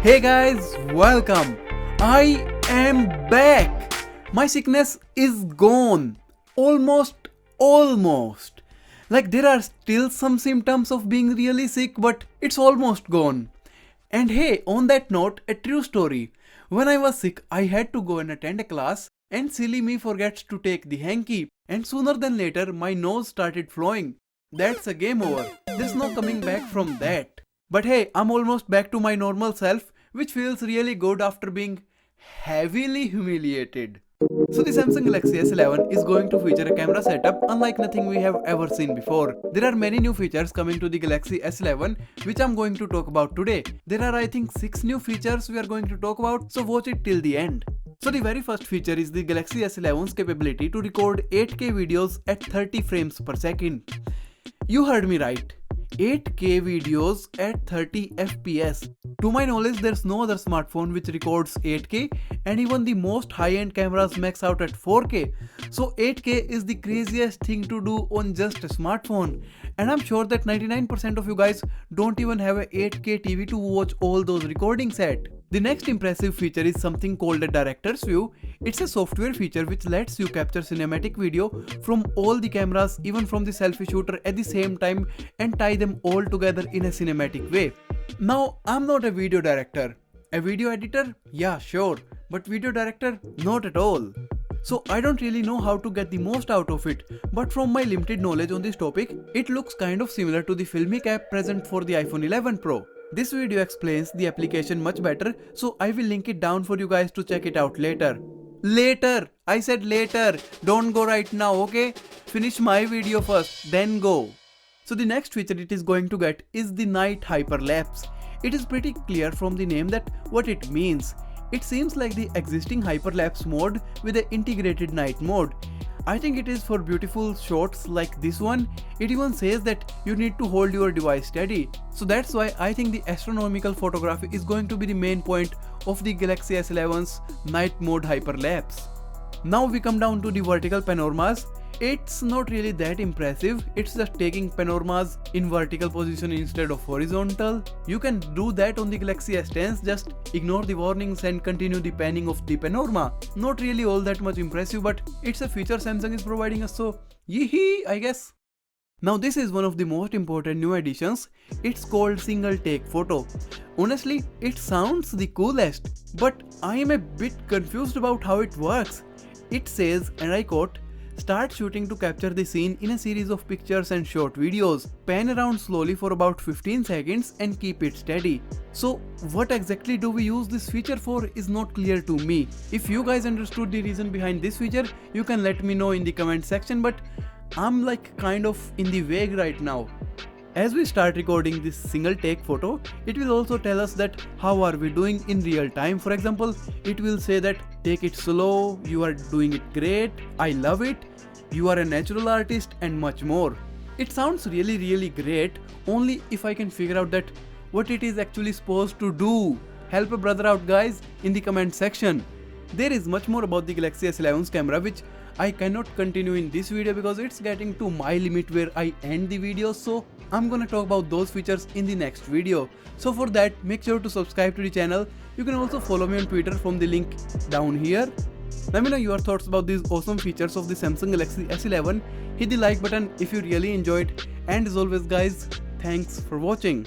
Hey guys, welcome. I am back. My sickness is gone. Almost. Like there are still some symptoms of being really sick, but it's almost gone. And hey, on that note, a true story. When I was sick, I had to go and attend a class, and silly me forgets to take the hanky, and sooner than later, my nose started flowing. That's a game over. There's no coming back from that. But hey, I'm almost back to my normal self, which feels really good after being heavily humiliated. So the Samsung Galaxy S11 is going to feature a camera setup unlike nothing we have ever seen before. There are many new features coming to the Galaxy S11 which I'm going to talk about today. There are I think 6 new features we are going to talk about, so watch it till the end. So the very first feature is the Galaxy S11's capability to record 8K videos at 30 frames per second. You heard me right. 8K videos at 30 FPS. To my knowledge, there's no other smartphone which records 8K, and even the most high-end cameras max out at 4K. So 8K is the craziest thing to do on just a smartphone. And I'm sure that 99% of you guys don't even have a 8K TV to watch all those recordings at. The next impressive feature is something called a director's view. It's a software feature which lets you capture cinematic video from all the cameras, even from the selfie shooter at the same time, and tie them all together in a cinematic way. Now, I'm not a video director. A video editor? Yeah, sure. But video director? Not at all. So I don't really know how to get the most out of it, but from my limited knowledge on this topic, it looks kind of similar to the Filmic app present for the iPhone 11 Pro. This video explains the application much better, so I will link it down for you guys to check it out later. Later! I said later! Don't go right now, okay? Finish my video first, then go. So the next feature it is going to get is the night hyperlapse. It is pretty clear from the name that what it means. It seems like the existing hyperlapse mode with an integrated night mode. I think it is for beautiful shots like this one. It even says that you need to hold your device steady. So that's why I think the astronomical photography is going to be the main point of the Galaxy S11's night mode hyperlapse. Now we come down to the vertical panoramas. It's not really that impressive, it's just taking panoramas in vertical position instead of horizontal. You can do that on the Galaxy S10s, just ignore the warnings and continue the panning of the panorama. Not really all that much impressive, but it's a feature Samsung is providing us, so yee I guess. Now this is one of the most important new additions. It's called single take photo. Honestly, it sounds the coolest, but I am a bit confused about how it works. It says, and I quote, "Start shooting to capture the scene in a series of pictures and short videos. Pan around slowly for about 15 seconds and keep it steady." So what exactly do we use this feature for is not clear to me. If you guys understood the reason behind this feature, you can let me know in the comment section, but I'm like kind of in the vague right now. As we start recording this single take photo, it will also tell us that how are we doing in real time. For example, it will say that take it slow, you are doing it great, I love it, you are a natural artist, and much more. It sounds really great, only if I can figure out that what it is actually supposed to do. Help a brother out guys in the comment section. There is much more about the Galaxy S11's camera which I cannot continue in this video because it's getting to my limit where I end the video, so I'm gonna talk about those features in the next video. So for that, make sure to subscribe to the channel. You can also follow me on Twitter from the link down here. Let me know your thoughts about these awesome features of the Samsung Galaxy S11. Hit the like button if you really enjoyed, and as always guys, thanks for watching.